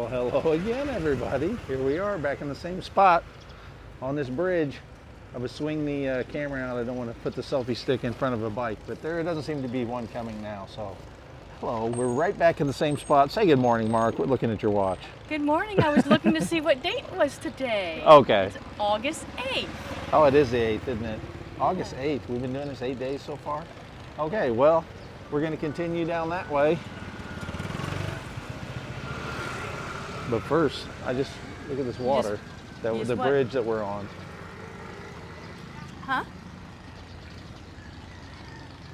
Well, hello again, everybody. Here we are back in the same spot on this bridge. I was swinging the camera out. I don't want to put the selfie stick in front of a bike, but there doesn't seem to be one coming now. So, hello, we're right back in the same spot. Say good morning, Mark. Quit looking at your watch. Good morning. I was looking to see what date it was today. Okay. It's August 8th. Oh, it is the 8th, isn't it? August 8th. We've been doing this 8 days so far. Okay, well, we're going to continue down that way. But first, I just look at this water. That was the bridge that we're on. Huh?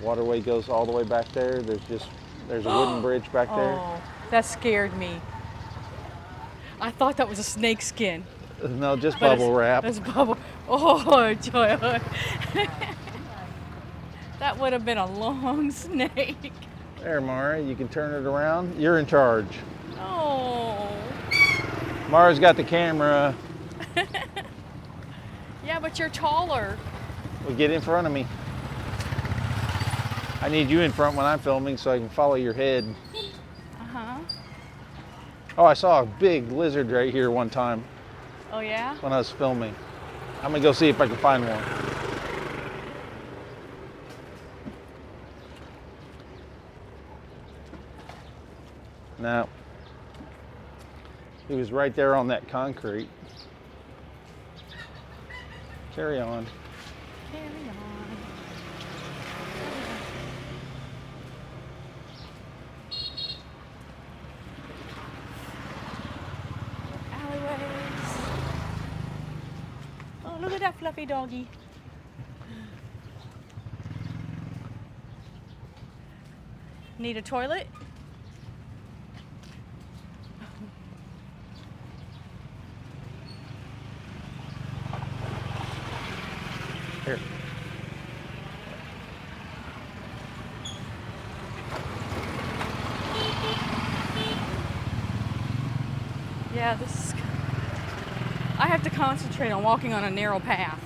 Waterway goes all the way back there. There's a wooden bridge back there. Oh, that scared me. I thought that was a snake skin. No, just bubble wrap. It's bubble. Oh, joy. That would have been a long snake. There, Mara, you can turn it around. You're in charge. Oh. Mara's got the camera. Yeah, but you're taller. Well, get in front of me. I need you in front when I'm filming so I can follow your head. Uh-huh. Oh, I saw a big lizard right here one time. Oh, yeah? When I was filming. I'm gonna go see if I can find one. No. He was right there on that concrete. Carry on. Carry on. Alleyways. Oh, look at that fluffy doggy. Need a toilet? Here. Yeah, this is... I have to concentrate on walking on a narrow path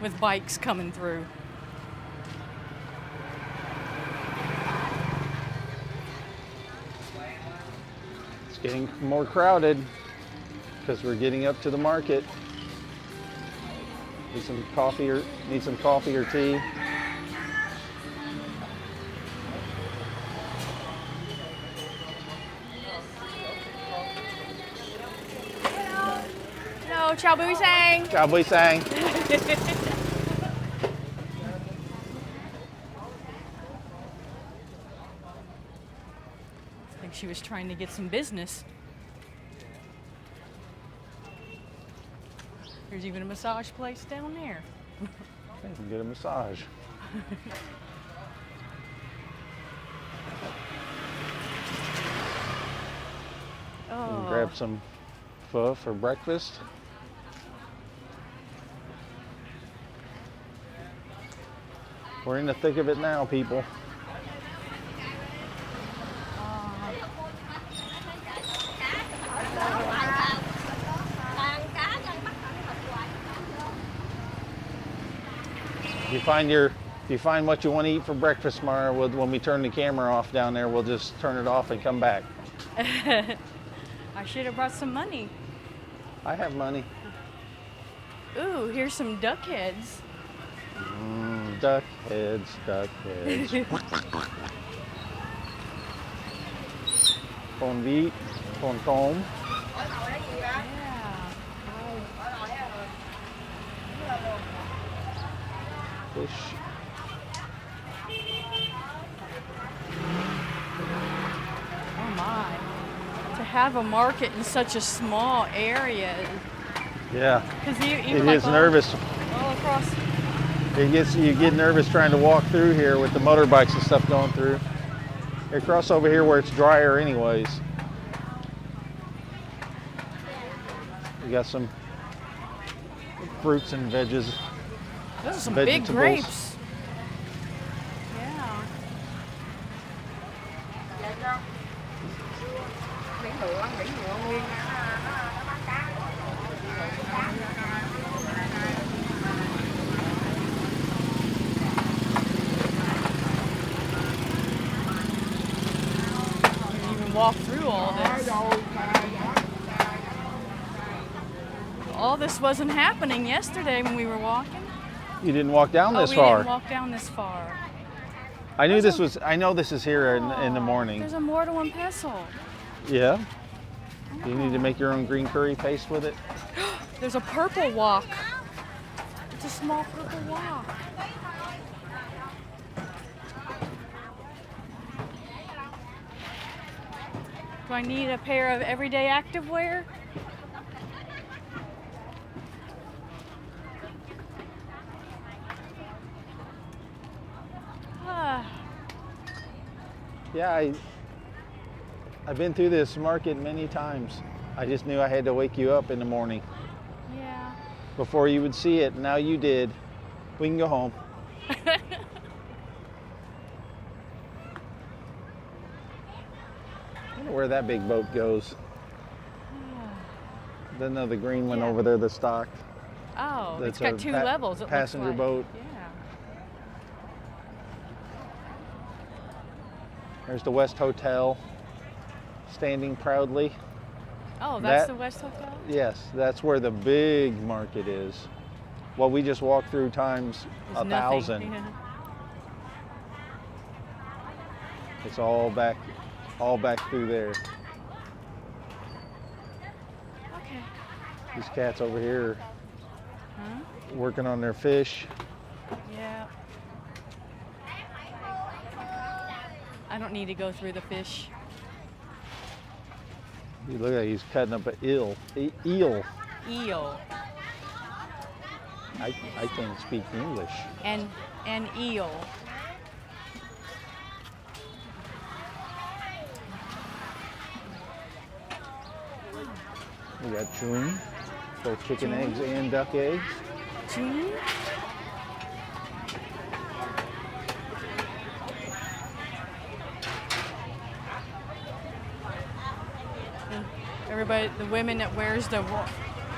with bikes coming through. It's getting more crowded because we're getting up to the market. Need some coffee or tea. Hello, chào buổi sáng. Chào buổi sáng. I think she was trying to get some business. There's even a massage place down there. I can get a massage. Oh. Grab some pho for breakfast. We're in the thick of it now, people. If you find what you want to eat for breakfast, Mara, when we turn the camera off down there, we'll just turn it off and come back. I should have brought some money. I have money. Ooh, here's some duck heads. Duck heads, duck heads. Con vít, con tôm. Fish. Oh my. To have a market in such a small area. Yeah. It gets nervous. All across. You get nervous trying to walk through here with the motorbikes and stuff going through. You cross over here where it's drier anyways. We got some fruits and veggies. Those are some big grapes. Yeah. You can even walk through all this. All this wasn't happening yesterday when we were walking. You didn't walk down this we far. didn't walk down this far. I knew this was. I know this is here in the morning. There's a mortar and pestle. Yeah. Do you need to make your own green curry paste with it? There's a purple wok. It's a small purple wok. Do I need a pair of everyday activewear? Yeah, I've been through this market many times. I just knew I had to wake you up in the morning. Yeah. Before you would see it. Now you did. We can go home. I wonder where that big boat goes. Then the green one over there that's stocked. Oh, That's it's got a two levels. It passenger looks like. boat. Yeah. There's the West Hotel, standing proudly. Oh, that's the West Hotel? Yes, that's where the big market is. What we just walked through times It's 1,000. nothing. Yeah. It's all back through there. Okay. These cats over here Huh? are working on their fish. Yeah. I don't need to go through the fish. You look like he's cutting up an eel. Eel. I can't speak English. And eel. We got chewing, both chicken Chewing. eggs and duck eggs. June? Everybody, the women that wears the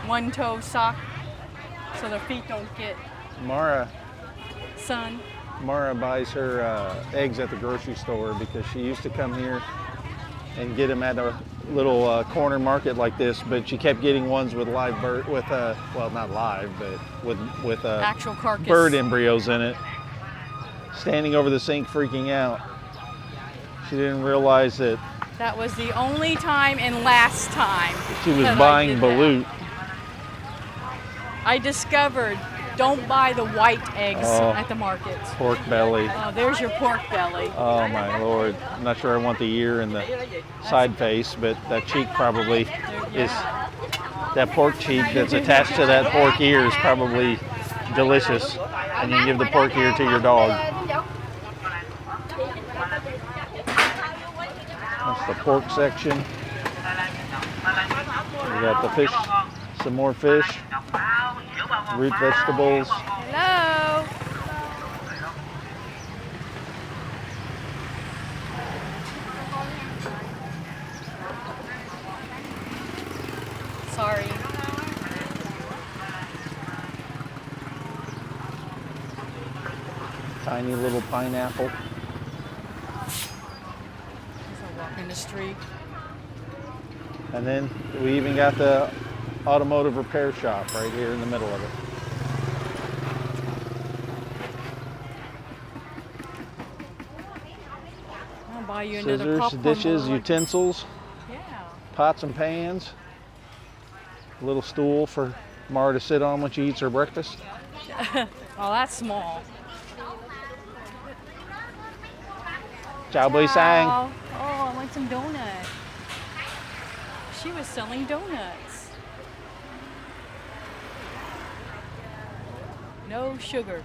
one-toe sock so their feet don't get Mara sun. buys her eggs at the grocery store because she used to come here and get them at a little corner market like this, but she kept getting ones with live bird, well, not live, but with Actual carcass. bird embryos in it. Standing over the sink, freaking out. She didn't realize that That was the only time and last time she was that I buying did that. balut. I discovered don't buy the white eggs Oh. at the markets. Pork belly. Oh, there's your pork belly. Oh my lord. I'm not sure I want the ear and the side face, but that cheek probably is, that pork cheek that's attached to that pork ear is probably delicious. And you can give the pork ear to your dog. That's the pork section. We got the fish, some more fish, root vegetables. Hello. Sorry. Tiny little pineapple. As I walk in the street. And then we even got the automotive repair shop right here in the middle of it. I'll buy you another Scissors, popcorn dishes, ball. utensils, Yeah. pots and pans. A little stool for Mara to sit on when she eats her breakfast. Oh, that's small. Ciao, Boy Sang. Oh, I want some donuts. She was selling donuts. No sugar.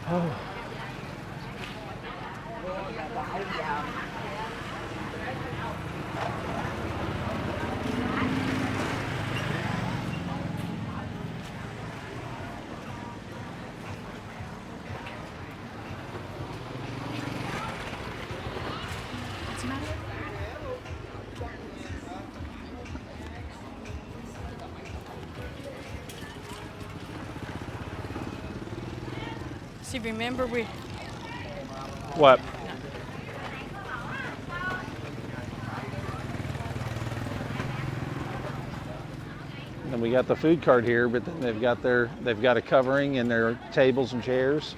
Oh. What's the matter? See, remember we What? And we got the food cart here, but then they've got a covering and their tables and chairs.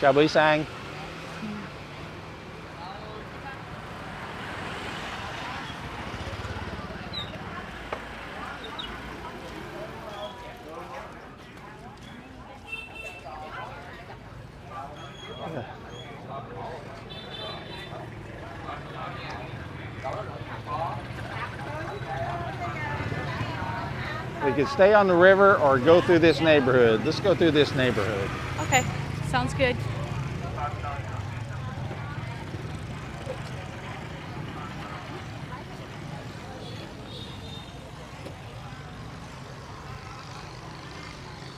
Chào Bí Sang. We could stay on the river or go through this neighborhood. Let's go through this neighborhood. Okay, sounds good.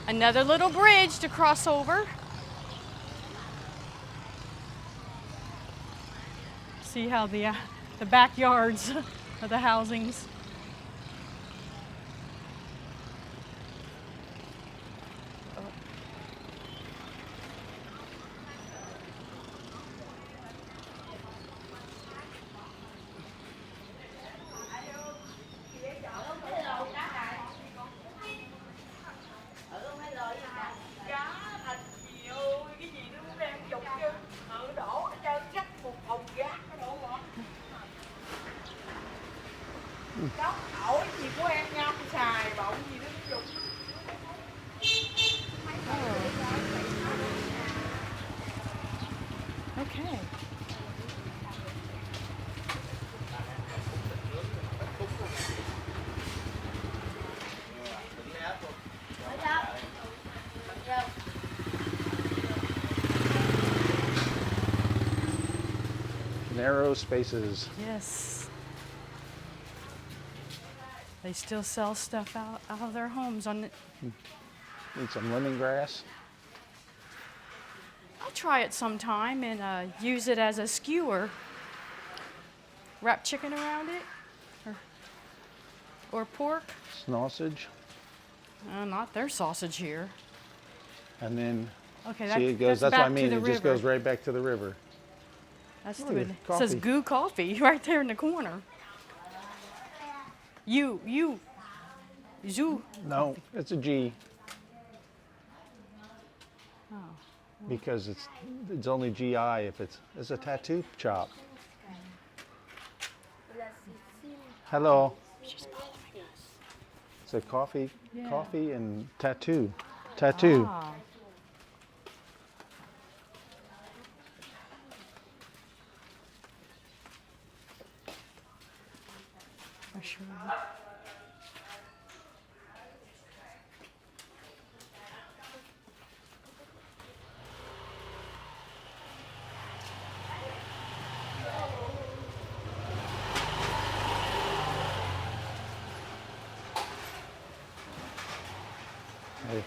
Another little bridge to cross over. See how the backyards of the housings. Okay. Narrow spaces. Yes. They still sell stuff out of their homes on it. Need some lemongrass. I'll try it sometime and use it as a skewer. Wrap chicken around it, or pork. Sausage. Not their sausage here. And then Okay, see, it goes. That's back what I mean. to It the just river. goes right back to the river. That's Look the at good. the It says coffee. Goo Coffee right there in the corner. Zoo. No, it's a G. Oh. Because it's only GI if it's a tattoo shop. Hello. It's a coffee, Yeah. coffee and tattoo. Tattoo. Ah. For sure. Hey.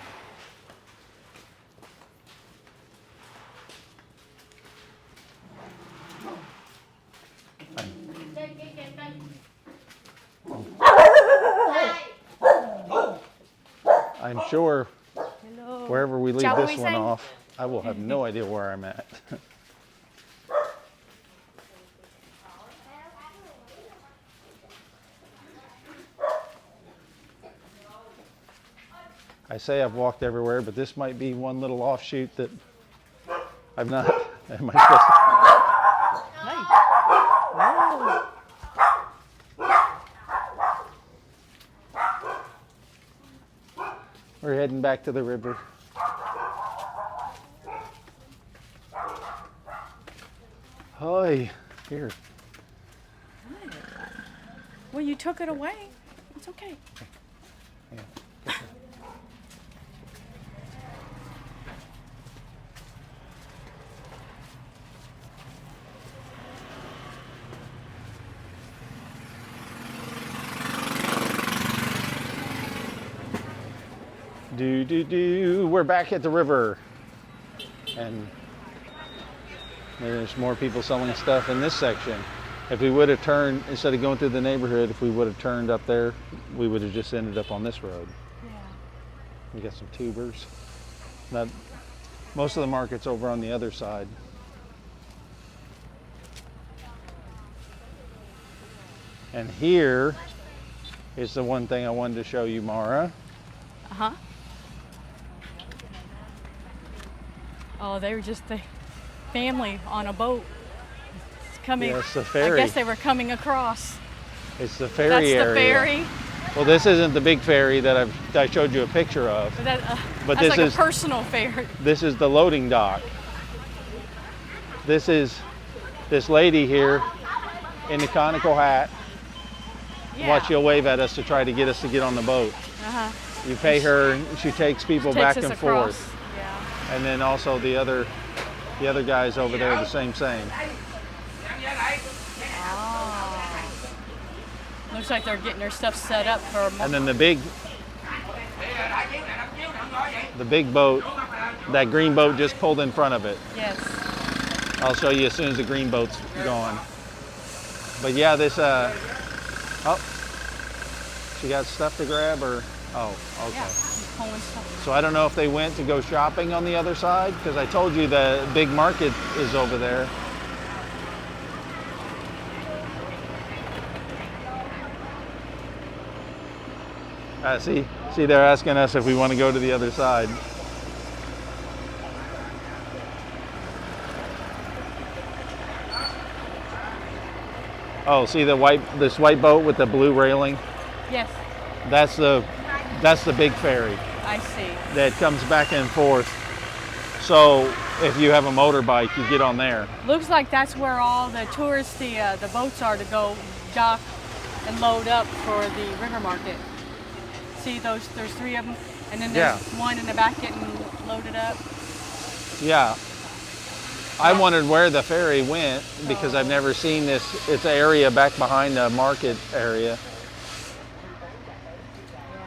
I'm sure Hello. wherever we leave Chào this Huy one Sinh. off, I will have no idea where I'm at. I say I've walked everywhere, but this might be one little offshoot that I've not. Am I supposed to- Hey. Whoa. We're heading back to the river. Hi, here. Well, you took it away. It's okay. Yeah. Do. We're back at the river, and There's more people selling stuff in this section. If we would have turned, instead of going through the neighborhood, if we would have turned up there, we would have just ended up on this road. Yeah. We got some tubers. Now, most of the market's over on the other side. And here is the one thing I wanted to show you, Mara. Uh-huh. Oh, they were just the family on a boat. It's coming. Yeah, it's the ferry. I guess they were coming across. It's the ferry area. That's the ferry. Well, this isn't the big ferry that I showed you a picture of. But But that's this like is a personal ferry. This is the loading dock. This is this lady here in the conical hat. Yeah. Watch, she'll wave at us to try to get us to get on the boat. Uh-huh. You pay her, she takes people Takes back us and across. forth. Yeah. And then also the other guys over there, the same. Oh. Looks like they're getting their stuff set up for a And then the big boat, that green boat just pulled in front of it. Yes. I'll show you as soon as the green boat's gone. But yeah, this, oh, she got stuff to grab or, oh, okay. Yeah, she's pulling stuff. So I don't know if they went to go shopping on the other side, because I told you the big market is over there. See, they're asking us if we want to go to the other side. Oh, see this white boat with the blue railing? Yes, That's the big ferry I see. that comes back and forth. So if you have a motorbike, you get on there. Looks like that's where all the tourists, the boats are to go dock and load up for the river market. See those? There's 3 of them, and then there's one in the back getting loaded up. Yeah. I wondered where the ferry went because I've never seen this. It's an area back behind the market area.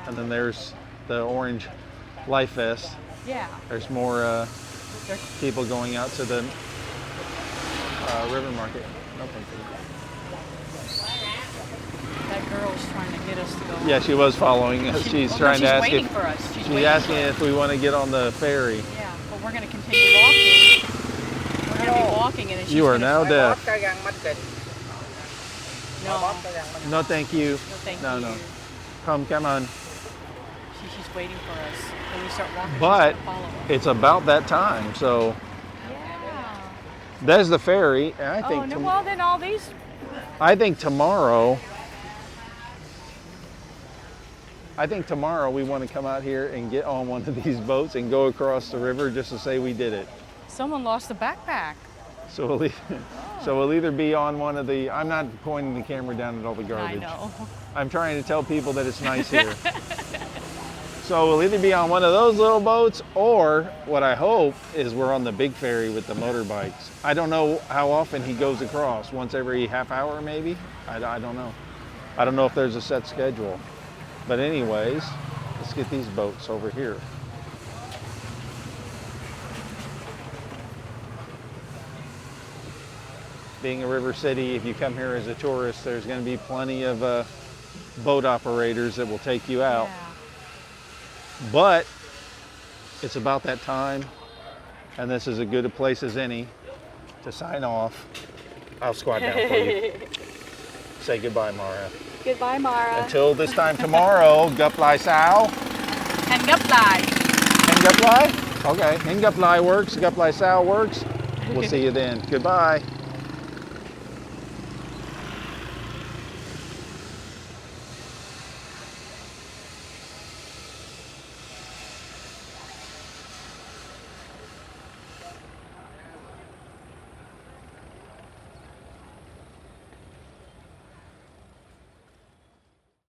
And then there's the Orange Life Fest. Yeah. There's more people going out to the river market. No, thank you. That girl's trying to get us to go. Yeah, she was following us. She's trying to ask waiting if for us. she's asking if we want to get on the ferry. Yeah, but we're going to continue walking. We're going to be walking, and then she's You are gonna now deaf. No. No, thank you. No, thank No, you. no. Come on. She's waiting for us. When we start walking, But she's gonna follow us. it's about that time, so Yeah. there's the ferry, and I think Oh, no, well, then all these. tomorrow we want to come out here and get on one of these boats and go across the river just to say we did it. Someone lost a backpack. So we'll either be on one of the. I'm not pointing the camera down at all the garbage. I know. I'm trying to tell people that it's nice here. So we'll either be on one of those little boats, or what I hope is we're on the big ferry with the motorbikes. I don't know how often he goes across. Once every half hour, maybe. I don't know. I don't know if there's a set schedule. But anyways, let's get these boats over here. Being a river city, if you come here as a tourist, there's going to be plenty of boat operators that will take you out. Yeah. But it's about that time, and this is as good a place as any to sign off. I'll squat down for you. Say goodbye, Mara. Goodbye, Mara. Until this time tomorrow, Guplai Sao. And Guplai. And Guplai? Okay, and Guplai works, Guplai Sao works. We'll see you then. Goodbye.